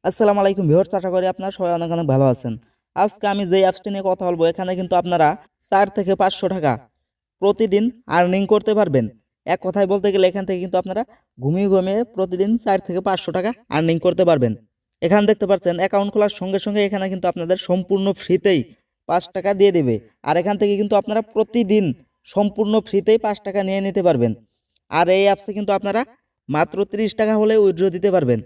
আসসালামু আলাইকুম ভিউয়ার্স, আশা করি আপনারা সবাই অনেক অনেক ভালো আছেন। আজকে আমি যে অ্যাপসটি নিয়ে কথা বলবো, এখানে কিন্তু আপনারা 4 থেকে 500 টাকা প্রতিদিন আর্নিং করতে পারবেন। এক কথায় বলতে গেলে এখান থেকে কিন্তু আপনারা ঘুমিয়ে ঘুমিয়ে প্রতিদিন 4 থেকে 500 টাকা আর্নিং করতে পারবেন। এখানে দেখতে পাচ্ছেন অ্যাকাউন্ট খোলার সঙ্গে সঙ্গে এখানে কিন্তু আপনাদের সম্পূর্ণ ফ্রিতেই 5 টাকা দিয়ে দেবে। আর এখান থেকে কিন্তু আপনারা প্রতিদিন সম্পূর্ণ ফ্রিতেই 5 টাকা নিয়ে নিতে পারবেন। আর এই অ্যাপসে কিন্তু আপনারা মাত্র 30 টাকা হলে উইথড্র দিতে পারবেন।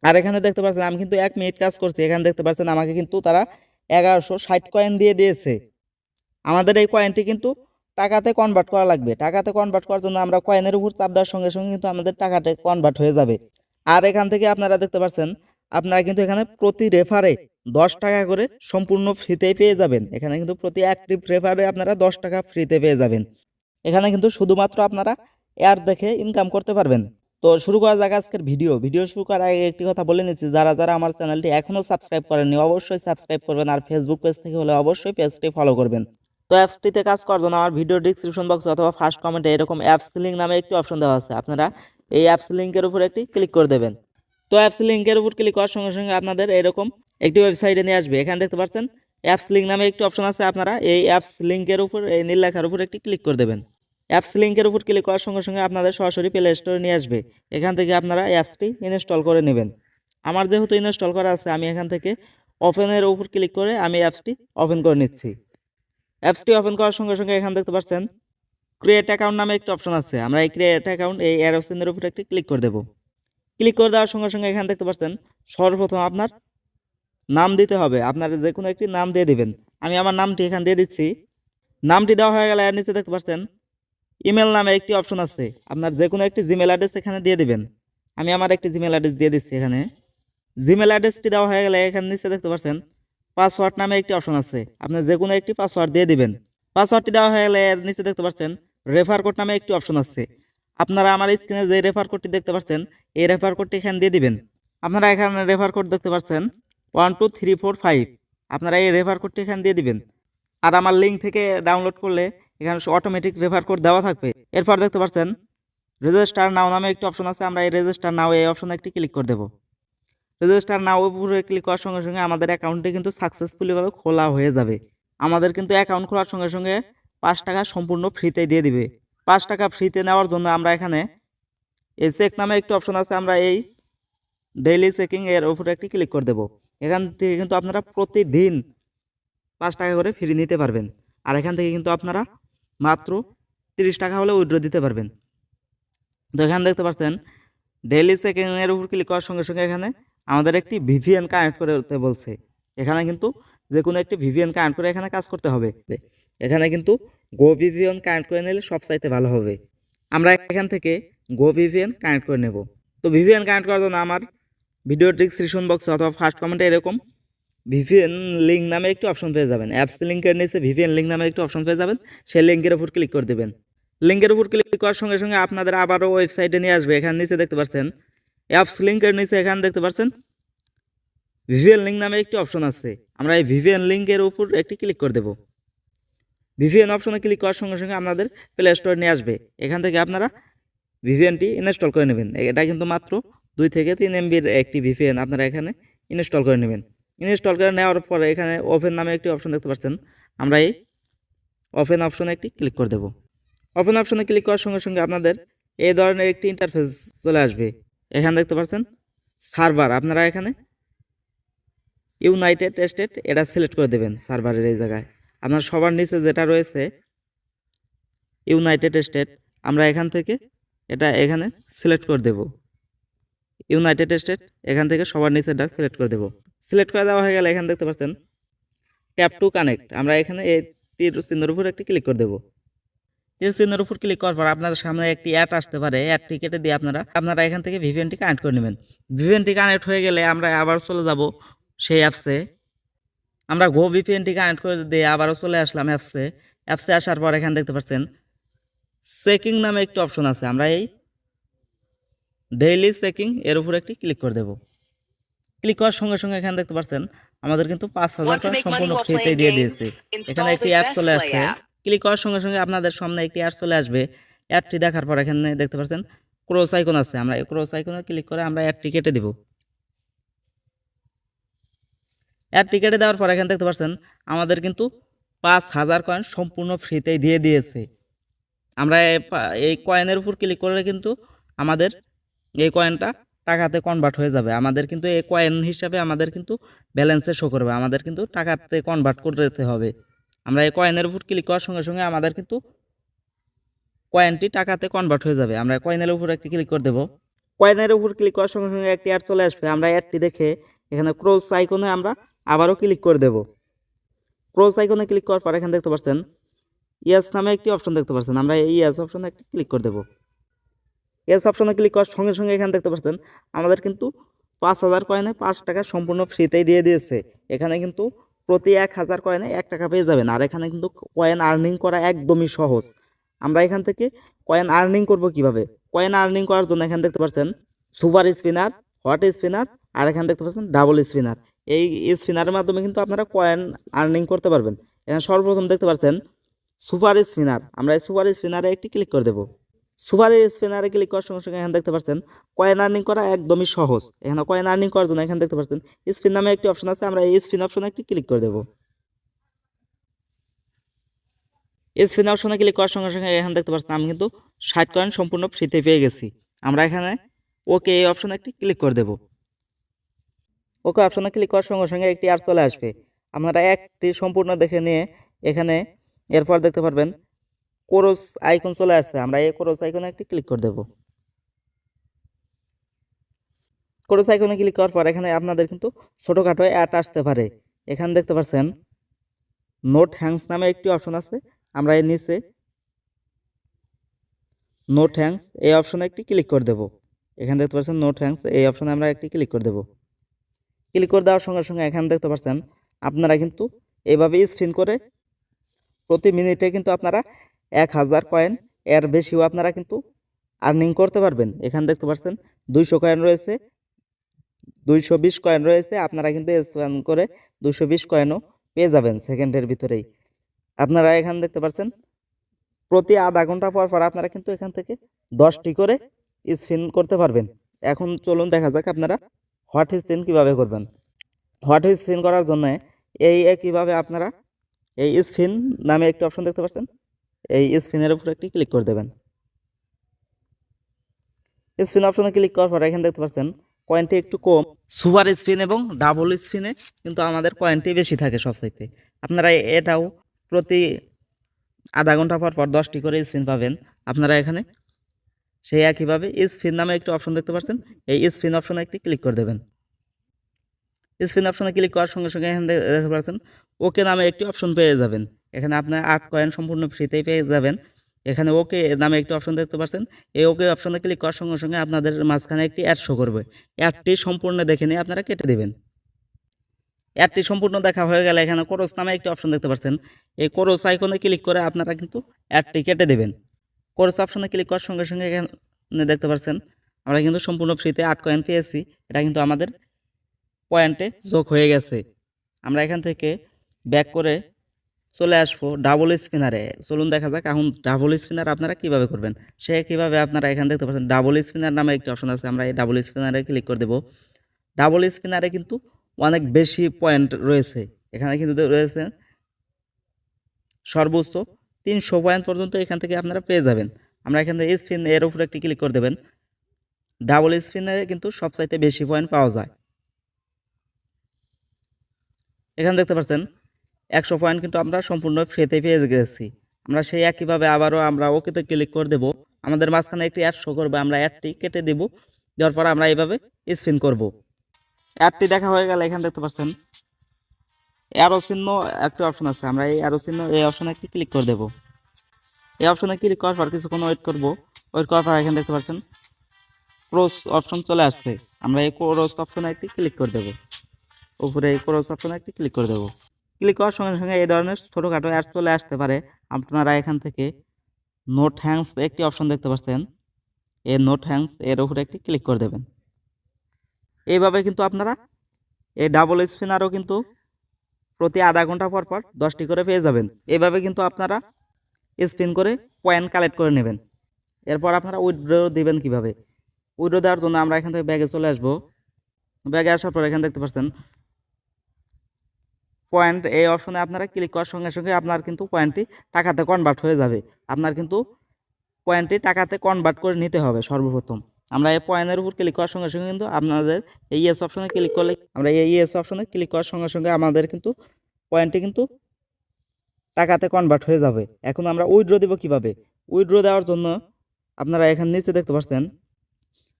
আর এখানে দেখতে পাচ্ছেন আমি কিন্তু 1 মিনিট কাজ করছি। এখানে দেখতে পাচ্ছেন আমাকে কিন্তু তারা 1160 কয়েন দিয়ে দিয়েছে। আমাদের এই কয়েনটি কিন্তু টাকাতে কনভার্ট করা লাগবে। টাকাতে কনভার্ট করার জন্য আমরা কয়েনের উপর চাপ দেওয়ার সঙ্গে সঙ্গে কিন্তু আমাদের টাকাটা কনভার্ট হয়ে যাবে। আর এখান থেকে আপনারা দেখতে পাচ্ছেন আপনারা কিন্তু এখানে প্রতি রেফারে 10 টাকা করে সম্পূর্ণ ফ্রিতে পেয়ে যাবেন। এখানে কিন্তু প্রতি অ্যাক্টিভ রেফারে আপনারা 10 টাকা ফ্রিতে পেয়ে যাবেন। এখানে কিন্তু শুধুমাত্র আপনারা অ্যাড দেখে ইনকাম করতে পারবেন। তো শুরু করা যাক আজকের ভিডিও শুরু করার আগে একটি কথা বলে নিচ্ছি, যারা যারা আমার চ্যানেলটি এখনও সাবস্ক্রাইব করেননি অবশ্যই সাবস্ক্রাইব করবেন, আর ফেসবুক পেজ থেকে হলে অবশ্যই পেজটি ফলো করবেন। তো অ্যাপসটিতে কাজ করার জন্য আমার ভিডিও ডিসক্রিপশন বক্সে অথবা ফার্স্ট কমেন্টে এরকম অ্যাপস লিঙ্ক নামে একটি অপশন দেওয়া আছে। আপনারা এই অ্যাপস লিঙ্কের উপর একটি ক্লিক করে দেবেন। তো অ্যাপস লিঙ্কের উপর ক্লিক করার সঙ্গে সঙ্গে আপনাদের এরকম একটি ওয়েবসাইটে নিয়ে আসবে। এখানে দেখতে পাচ্ছেন অ্যাপস লিঙ্ক নামে একটি অপশন আছে। আপনারা এই অ্যাপস লিঙ্কের উপর এই নীল লেখার উপর একটি ক্লিক করে দেবেন। অ্যাপস লিঙ্কের উপর ক্লিক করার সঙ্গে সঙ্গে আপনাদের সরাসরি প্লে স্টোরে নিয়ে আসবে। এখান থেকে আপনারা অ্যাপসটি ইনস্টল করে নেবেন। আমার যেহেতু ইনস্টল করা আছে, আমি এখান থেকে ওপেনের উপর ক্লিক করে আমি অ্যাপসটি ওপেন করে নিচ্ছি। অ্যাপসটি ওপেন করার সঙ্গে সঙ্গে এখানে দেখতে পাচ্ছেন ক্রিয়েট অ্যাকাউন্ট নামে একটি অপশন আছে। আমরা এই ক্রিয়েট অ্যাকাউন্ট এই অ্যারো চিহ্নের উপর একটি ক্লিক করে দেব। ক্লিক করে দেওয়ার সঙ্গে সঙ্গে এখানে দেখতে পাচ্ছেন সর্বপ্রথম আপনার নাম দিতে হবে। আপনার যে কোনো একটি নাম দিয়ে দিবেন। আমি আমার নামটি এখানে দিয়ে দিচ্ছি। নামটি দেওয়া হয়ে গেলে এর নিচে দেখতে পাচ্ছেন ইমেল নামে একটি অপশন আছে। আপনার যে কোনো একটি জিমেল অ্যাড্রেস এখানে দিয়ে দিবেন। আমি আমার একটি জিমেল অ্যাড্রেস দিয়ে দিচ্ছি। এখানে জিমেল অ্যাড্রেসটি দেওয়া হয়ে গেলে এখানে নিচে দেখতে পাচ্ছেন পাসওয়ার্ড নামে একটি অপশন আছে। আপনার যে কোনো একটি পাসওয়ার্ড দিয়ে দিবেন। পাসওয়ার্ডটি দেওয়া হয়ে গেলে এর নিচে দেখতে পাচ্ছেন রেফার কোড নামে একটি অপশন আছে। আপনারা আমার স্ক্রিনে যে রেফার কোডটি দেখতে পাচ্ছেন এই রেফার কোডটি এখানে দিয়ে দিবেন। আপনারা এখানে রেফার কোড দেখতে পাচ্ছেন 12345। আপনারা এই রেফার কোডটি এখানে দিয়ে দিবেন। আর আমার লিঙ্ক থেকে ডাউনলোড করলে এখানে অটোমেটিক রেফার কোড দেওয়া থাকবে। এরপর দেখতে পাচ্ছেন রেজিস্টার নাও নামে একটি অপশন আছে। আমরা এই রেজিস্টার নাও এই অপশনে একটি ক্লিক করে দেব। রেজিস্টার নাও উপরে ক্লিক করার সঙ্গে সঙ্গে আমাদের অ্যাকাউন্টটি কিন্তু সাকসেসফুলিভাবে খোলা হয়ে যাবে। আমাদের কিন্তু অ্যাকাউন্ট খোলার সঙ্গে সঙ্গে 5 টাকা সম্পূর্ণ ফ্রিতে দিয়ে দিবে। 5 টাকা ফ্রিতে নেওয়ার জন্য আমরা এখানে এই চেক নামে একটি অপশন আছে। আমরা এই ডেইলি চেকিং এর উপরে একটি ক্লিক করে দেব। এখান থেকে কিন্তু আপনারা প্রতিদিন 5 টাকা করে ফ্রি নিতে পারবেন। আর এখান থেকে কিন্তু আপনারা মাত্র 30 টাকা হলে উইথড্র দিতে পারবেন। তো এখানে দেখতে পাচ্ছেন ডেইলি চেকিং এর উপর ক্লিক করার সঙ্গে সঙ্গে এখানে আমাদের একটি ভিপিএন কানেক্ট করতে বলছে। এখানে কিন্তু যে কোনো একটি ভিপিএন কানেক্ট করে এখানে কাজ করতে হবে। এখানে কিন্তু গো ভিপিএন কানেক্ট করে নিলে সবচাইতে ভালো হবে। আমরা এখান থেকে গো ভিপিএন কানেক্ট করে নেব। তো ভিপিএন কানেক্ট করার জন্য আমার ভিডিও ডিসক্রিপশন বক্সে অথবা ফার্স্ট কমেন্টে এরকম ভিপিএন লিঙ্ক নামে একটি অপশন পেয়ে যাবেন। অ্যাপস লিঙ্কের নিচে ভিপিএন লিঙ্ক নামে একটি অপশন পেয়ে যাবেন। সেই লিঙ্কের উপর ক্লিক করে দেবেন। লিঙ্কের উপর ক্লিক করার সঙ্গে সঙ্গে আপনাদের আবারও ওয়েবসাইটে নিয়ে আসবে। এখানে নিচে দেখতে পাচ্ছেন অ্যাপস লিঙ্কের নিচে এখানে দেখতে পাচ্ছেন ভিপিএন লিঙ্ক নামে একটি অপশন আছে। আমরা এই ভিপিএন লিঙ্কের উপর একটি ক্লিক করে দেব। ভিপিএন অপশনে ক্লিক করার সঙ্গে সঙ্গে আপনাদের প্লে স্টোরে নিয়ে আসবে। এখান থেকে আপনারা ভিপিএনটি ইনস্টল করে নেবেন। এটা কিন্তু মাত্র 2 থেকে 3 এমবির একটি ভিপিএন আপনারা এখানে ইনস্টল করে নেবেন। ইনস্টল করে নেওয়ার পরে এখানে ওপেন নামে একটি অপশন দেখতে পাচ্ছেন। আমরা এই ওপেন অপশনে একটি ক্লিক করে দেব। ওপেন অপশনে ক্লিক করার সঙ্গে সঙ্গে আপনাদের এই ধরনের একটি ইন্টারফেস চলে আসবে। এখানে দেখতে পাচ্ছেন সার্ভার। আপনারা এখানে ইউনাইটেড স্টেট এটা সিলেক্ট করে দেবেন। সার্ভারের এই জায়গায় আপনার সবার নিচে যেটা রয়েছে ইউনাইটেড স্টেট, আমরা এখান থেকে এটা এখানে সিলেক্ট করে দেব। ইউনাইটেড স্টেট এখান থেকে সবার নিচে এটা সিলেক্ট করে দেব। সিলেক্ট করে দেওয়া হয়ে গেলে এখানে দেখতে পাচ্ছেন ট্যাপ টু কানেক্ট। আমরা এখানে এই তীর চিহ্নের উপর একটি ক্লিক করে দেব। তীর চিহ্নের উপর ক্লিক করার পর আপনার সামনে একটি অ্যাড আসতে পারে। অ্যাডটি কেটে দিয়ে আপনারা এখান থেকে ভিপিএনটি কানেক্ট করে নেবেন। ভিপিএনটি কানেক্ট হয়ে গেলে আমরা আবার চলে যাব সেই অ্যাপসে। আমরা গো ভিপিএনটি কানেক্ট করে দিয়ে আবারও চলে আসলাম অ্যাপসে আসার পর এখানে দেখতে পাচ্ছেন চেকিং নামে একটি অপশন আছে। আমরা এই ডেইলি চেকিং এর উপর একটি ক্লিক করে দেব। ক্লিক করার সঙ্গে সঙ্গে এখানে দেখতে পাচ্ছেন আমাদের কিন্তু 5000 টাকা সম্পূর্ণ ফ্রিতে দিয়ে দিয়েছে। এখানে একটি অ্যাড চলে আসছে। ক্লিক করার সঙ্গে সঙ্গে আপনাদের সামনে একটি অ্যাড চলে আসবে। অ্যাডটি দেখার পর এখানে দেখতে পাচ্ছেন ক্রস আইকন আছে। আমরা এই ক্রস আইকনে ক্লিক করে আমরা অ্যাডটি কেটে দেব। অ্যাড টিকেটে দেওয়ার পর এখানে দেখতে পাচ্ছেন আমাদের কিন্তু 5,000 কয়েন সম্পূর্ণ ফ্রিতেই দিয়ে দিয়েছে। আমরা এই কয়েনের উপর ক্লিক করলে কিন্তু আমাদের এই কয়েনটা টাকাতে কনভার্ট হয়ে যাবে। আমাদের কিন্তু এই কয়েন হিসাবে আমাদের কিন্তু ব্যালেন্সে শো করবে, আমাদের কিন্তু টাকাতে কনভার্ট করতে হবে। আমরা এই কয়েনের উপর ক্লিক করার সঙ্গে সঙ্গে আমাদের কিন্তু কয়েনটি টাকাতে কনভার্ট হয়ে যাবে। আমরা কয়েনের উপর একটি ক্লিক করে দেব। কয়েনের উপর ক্লিক করার সঙ্গে সঙ্গে একটি অ্যাড চলে আসবে। আমরা অ্যাডটি দেখে এখানে ক্রস আইকনে আমরা আবারও ক্লিক করে দেব। ক্রস আইকনে ক্লিক করার পর এখানে দেখতে পাচ্ছেন ইয়েস নামে একটি অপশন দেখতে পাচ্ছেন। আমরা এই ইয়েস অপশনে একটি ক্লিক করে দেব। ইয়েস অপশনে ক্লিক করার সঙ্গে সঙ্গে এখানে দেখতে পাচ্ছেন আমাদের কিন্তু 5,000 কয়েনে 5 টাকা সম্পূর্ণ ফ্রিতেই দিয়ে দিয়েছে। এখানে কিন্তু প্রতি 1,000 কয়েনে 1 টাকা পেয়ে যাবেন। আর এখানে কিন্তু কয়েন আর্নিং করা একদমই সহজ। আমরা এখান থেকে কয়েন আর্নিং করব কিভাবে? কয়েন আর্নিং করার জন্য এখানে দেখতে পাচ্ছেন সুপার স্পিনার, হট স্পিনার আর এখানে দেখতে পাচ্ছেন ডাবল স্পিনার। এই স্পিনারের মাধ্যমে কিন্তু আপনারা কয়েন আর্নিং করতে পারবেন। এখানে সর্বপ্রথম দেখতে পাচ্ছেন সুপার স্পিনার। আমরা এই সুপার স্পিনারে একটি ক্লিক করে দেব। সুপার স্পিনারে ক্লিক করার সঙ্গে সঙ্গে এখানে দেখতে পাচ্ছেন কয়েন আর্নিং করা একদমই সহজ। এখানে কয়েন আর্নিং করার জন্য এখানে দেখতে পাচ্ছেন স্পিন নামে একটি অপশন আছে। আমরা এই স্পিন অপশনে একটি ক্লিক করে দেব। স্পিন অপশনে ক্লিক করার সঙ্গে সঙ্গে এখানে দেখতে পাচ্ছেন আমি কিন্তু 60 কয়েন সম্পূর্ণ ফ্রিতে পেয়ে গেছি। আমরা এখানে ওকে এই অপশনে একটি ক্লিক করে দেব। ওকে অপশনে ক্লিক করার সঙ্গে সঙ্গে একটি আর চলে আসবে। আপনারা একটি সম্পূর্ণ দেখে নিয়ে এখানে এরপর দেখতে পারবেন ক্রস আইকন চলে আসছে। আমরা এই ক্রস আইকনে একটি ক্লিক করে দেব। ক্রস আইকনে ক্লিক করার পর এখানে আপনাদের কিন্তু ছোটোখাটো অ্যাড আসতে পারে। এখানে দেখতে পাচ্ছেন নোট হ্যাংস নামে একটি অপশন আছে। আমরা এর নিচে নোট হ্যাংস এই অপশনে একটি ক্লিক করে দেব। এখানে দেখতে পাচ্ছেন নোট হ্যাংস এই অপশনে আমরা একটি ক্লিক করে দেব। ক্লিক করে দেওয়ার সঙ্গে সঙ্গে এখানে দেখতে পাচ্ছেন আপনারা কিন্তু এইভাবে স্পিন করে প্রতি মিনিটে কিন্তু আপনারা 1,000 কয়েন এর বেশিও আপনারা কিন্তু আর্নিং করতে পারবেন। এখানে দেখতে পাচ্ছেন 200 কয়েন রয়েছে, 220 কয়েন রয়েছে। আপনারা কিন্তু স্পিন করে 220 কয়েনও পেয়ে যাবেন সেকেন্ডের ভিতরেই। আপনারা এখানে দেখতে পাচ্ছেন প্রতি আধা ঘন্টা পর পর আপনারা কিন্তু এখান থেকে 10টি করে স্পিন করতে পারবেন। এখন চলুন দেখা যাক আপনারা হট স্পিন কিভাবে করবেন। হট স্পিন করার জন্য এই একইভাবে আপনারা এই স্পিন নামে একটি অপশন দেখতে পাচ্ছেন, এই স্পিনের উপর একটি ক্লিক করে দেবেন। স্পিন অপশনে ক্লিক করার পর এখানে দেখতে পাচ্ছেন কয়েনটি একটু কম। সুপার স্পিন এবং ডাবল স্পিনে কিন্তু আমাদের কয়েনটি বেশি থাকে সবচাইতে। আপনারা এটাও প্রতি আধা ঘন্টা পর পর 10টি করে স্পিন পাবেন। আপনারা এখানে সেই একইভাবে স্পিন নামে একটি অপশন দেখতে পাচ্ছেন, এই স্পিন অপশনে একটি ক্লিক করে দেবেন। স্পিন অপশনে ক্লিক করার সঙ্গে সঙ্গে এখানে দেখতে পাচ্ছেন ওকে নামে একটি অপশন পেয়ে যাবেন। এখানে আপনার 8 কয়েন সম্পূর্ণ ফ্রিতেই পেয়ে যাবেন। এখানে ওকে নামে একটি অপশন দেখতে পাচ্ছেন, এই ওকে অপশনে ক্লিক করার সঙ্গে সঙ্গে আপনাদের মাঝখানে একটি অ্যাড শো করবে। অ্যাডটি সম্পূর্ণ দেখে নিয়ে আপনারা কেটে দেবেন। অ্যাডটি সম্পূর্ণ দেখা হয়ে গেলে এখানে ক্রস নামে একটি অপশন দেখতে পাচ্ছেন, এই ক্রস আইকনে ক্লিক করে আপনারা কিন্তু অ্যাডটি কেটে দেবেন। ক্রস অপশনে ক্লিক করার সঙ্গে সঙ্গে এখানে দেখতে পাচ্ছেন আমরা কিন্তু সম্পূর্ণ ফ্রিতে 8 কয়েন পেয়েছি। এটা কিন্তু আমাদের পয়েন্টে যোগ হয়ে গেছে। আমরা এখান থেকে ব্যাক করে চলে আসবো ডাবল স্পিনারে। চলুন দেখা যাক এখন ডাবল স্পিনার আপনারা কিভাবে করবেন। সে কিভাবে আপনারা এখানে দেখতে পাচ্ছেন ডাবল স্পিনার নামে একটি অপশন আছে। আমরা এই ডাবল স্পিনারে ক্লিক করে দেব। ডাবল স্পিনারে কিন্তু অনেক বেশি পয়েন্ট রয়েছে। এখানে কিন্তু রয়েছে সর্বোচ্চ 300 পয়েন্ট পর্যন্ত এখান থেকে আপনারা পেয়ে যাবেন। আমরা এখান থেকে স্পিন এর উপরে একটি ক্লিক করে দেবেন। ডাবল স্পিনে কিন্তু সবচাইতে বেশি পয়েন্ট পাওয়া যায়। এখানে দেখতে পাচ্ছেন 100 পয়েন্ট কিন্তু আমরা সম্পূর্ণ ফ্রিতে পেয়ে গেছি। আমরা সেই একইভাবে আবারও আমরা ওকেতে ক্লিক করে দেব। আমাদের মাঝখানে একটি অ্যাড শো করবে, আমরা অ্যাডটি কেটে দেব। দেওয়ার পর আমরা এইভাবে স্পিন করব। অ্যাডটি দেখা হয়ে গেলে এখানে দেখতে পাচ্ছেন অ্যারো চিহ্ন একটি অপশন আছে। আমরা এই অ্যারো চিহ্ন এই অপশনে একটি ক্লিক করে দেব। এই অপশনে ক্লিক করার পর কিছুক্ষণ ওয়েট করব। ওয়েট করার পর এখানে দেখতে পাচ্ছেন ক্রস অপশন চলে আসছে। আমরা এই ক্রস অপশনে একটি ক্লিক করে দেব। উপরে এই ক্রস অপশনে একটি ক্লিক করে দেব। ক্লিক করার সঙ্গে সঙ্গে এই ধরনের ছোটোখাটো অ্যাড চলে আসতে পারে। আপনারা এখান থেকে নোট হ্যাংস একটি অপশন দেখতে পাচ্ছেন, এই নোট হ্যাংস এর উপরে একটি ক্লিক করে দেবেন। এইভাবে কিন্তু আপনারা এই ডাবল স্পিনারও কিন্তু প্রতি আধা ঘন্টা পর পর 10টি করে পেয়ে যাবেন। এইভাবে কিন্তু আপনারা স্পিন করে পয়েন্ট কালেক্ট করে নেবেন। এরপর আপনারা উইথড্র দিবেন কিভাবে। উইথড্র দেওয়ার জন্য আমরা এখান থেকে ব্যাগে চলে আসবো। ব্যাগে আসার পর এখানে দেখতে পাচ্ছেন পয়েন্ট এই অপশনে আপনারা ক্লিক করার সঙ্গে সঙ্গে আপনার কিন্তু পয়েন্টটি টাকাতে কনভার্ট হয়ে যাবে। আপনার কিন্তু পয়েন্টটি টাকাতে কনভার্ট করে নিতে হবে সর্বপ্রথম। আমরা এই পয়েন্টের উপর ক্লিক করার সঙ্গে সঙ্গে কিন্তু আপনাদের এই ইয়েস অপশনে ক্লিক করলে আমরা এই ইয়েস অপশনে ক্লিক করার সঙ্গে সঙ্গে আমাদের কিন্তু পয়েন্টটি কিন্তু টাকাতে কনভার্ট হয়ে যাবে। এখন আমরা উইথড্র দেব কিভাবে? উইথড্র দেওয়ার জন্য আপনারা এখানে নিচে দেখতে পাচ্ছেন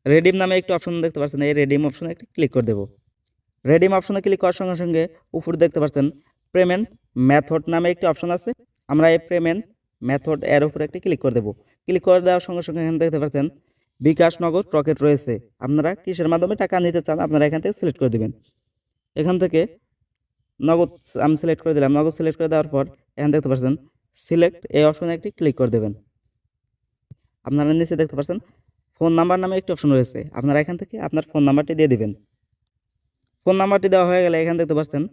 রেডিম নামে একটি অপশন দেখতে পাচ্ছেন, এই রেডিম অপশনে একটি ক্লিক করে দেব। রেডিম অপশনে ক্লিক করার সঙ্গে সঙ্গে উপরে দেখতে পাচ্ছেন পেমেন্ট মেথড নামে একটি অপশন আছে। আমরা এই পেমেন্ট মেথড এর উপরে একটি ক্লিক করে দেব। ক্লিক করে দেওয়ার সঙ্গে সঙ্গে এখানে দেখতে পাচ্ছেন বিকাশ, নগদ, রকেট রয়েছে। আপনারা কিসের মাধ্যমে টাকা নিতে চান আপনারা এখান থেকে সিলেক্ট করে দেবেন। এখান থেকে নগদ আমি সিলেক্ট করে দিলাম। নগদ সিলেক্ট করে দেওয়ার পর এখানে দেখতে পাচ্ছেন সিলেক্ট এই অপশনে একটি ক্লিক করে দেবেন। আপনারা নিচে দেখতে পাচ্ছেন ফোন নাম্বার নামে একটি অপশন রয়েছে। আপনারা এখান থেকে আপনার ফোন নাম্বারটি দিয়ে দিবেন। ফোন নাম্বারটি দেওয়া হয়ে গেলে এখানে দেখতে পাচ্ছেন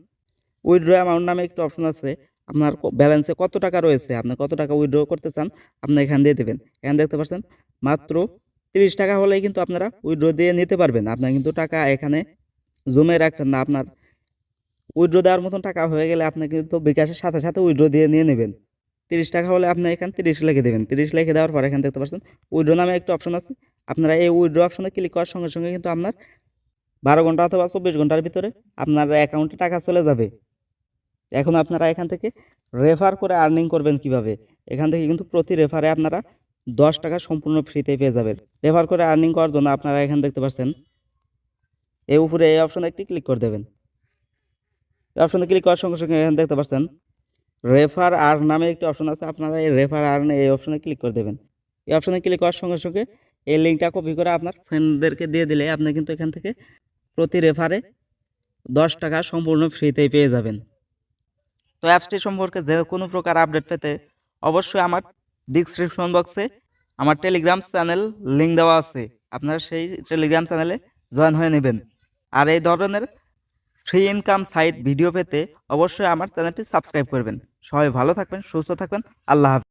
উইথড্র অ্যামাউন্ট নামে একটি অপশন আছে। আপনার ব্যালেন্সে কত টাকা রয়েছে, আপনি কত টাকা উইথড্র করতে চান আপনি এখানে দিয়ে দেবেন। এখানে দেখতে পাচ্ছেন মাত্র 30 টাকা হলেই কিন্তু আপনারা উইথড্র দিয়ে নিতে পারবেন। আপনার কিন্তু টাকা এখানে জমে রাখবেন না। আপনার উইথড্র দেওয়ার মতন টাকা হয়ে গেলে আপনি কিন্তু বিকাশের সাথে সাথে উইথড্র দিয়ে নিয়ে নেবেন। 30 টাকা হলে আপনি এখানে 30 লিখে দেবেন। 30 লিখে দেওয়ার পর এখানে দেখতে পাচ্ছেন উইথড্র নামে একটা অপশন আছে। আপনারা এই উইথড্র অপশনে ক্লিক করার সঙ্গে সঙ্গে কিন্তু আপনার 12 ঘন্টা অথবা 24 ঘন্টার ভিতরে আপনার অ্যাকাউন্টে টাকা চলে যাবে। এখন আপনারা এখান থেকে রেফার করে আর্নিং করবেন কিভাবে? এখান থেকে কিন্তু প্রতি রেফারে আপনারা 10 টাকা সম্পূর্ণ ফ্রিতে পেয়ে যাবেন। রেফার করে আর্নিং করার জন্য আপনারা এখানে দেখতে পাচ্ছেন এই উপরে এই অপশনে একটি ক্লিক করে দেবেন। এই অপশনে ক্লিক করার সঙ্গে সঙ্গে এখানে দেখতে পাচ্ছেন রেফার আর্ন নামে একটি অপশন আছে। আপনারা এই রেফার আর্ন এই অপশনে ক্লিক করে দেবেন। এই অপশনে ক্লিক করার সঙ্গে সঙ্গে এই লিঙ্কটা কপি করে আপনার ফ্রেন্ডদেরকে দিয়ে দিলে আপনি কিন্তু এখান থেকে প্রতি রেফারে 10 টাকা সম্পূর্ণ ফ্রিতেই পেয়ে যাবেন। তো অ্যাপসটি সম্পর্কে যে কোনো প্রকার আপডেট পেতে অবশ্যই আমার ডিসক্রিপশন বক্সে আমার টেলিগ্রাম চ্যানেল লিঙ্ক দেওয়া আছে। আপনারা সেই টেলিগ্রাম চ্যানেলে জয়েন হয়ে নেবেন। আর এই ধরনের ফ্রি ইনকাম সাইট ভিডিও পেতে অবশ্যই আমার চ্যানেলটি সাবস্ক্রাইব করবেন। সবাই ভালো থাকবেন, সুস্থ থাকবেন। আল্লাহ হাফেজ।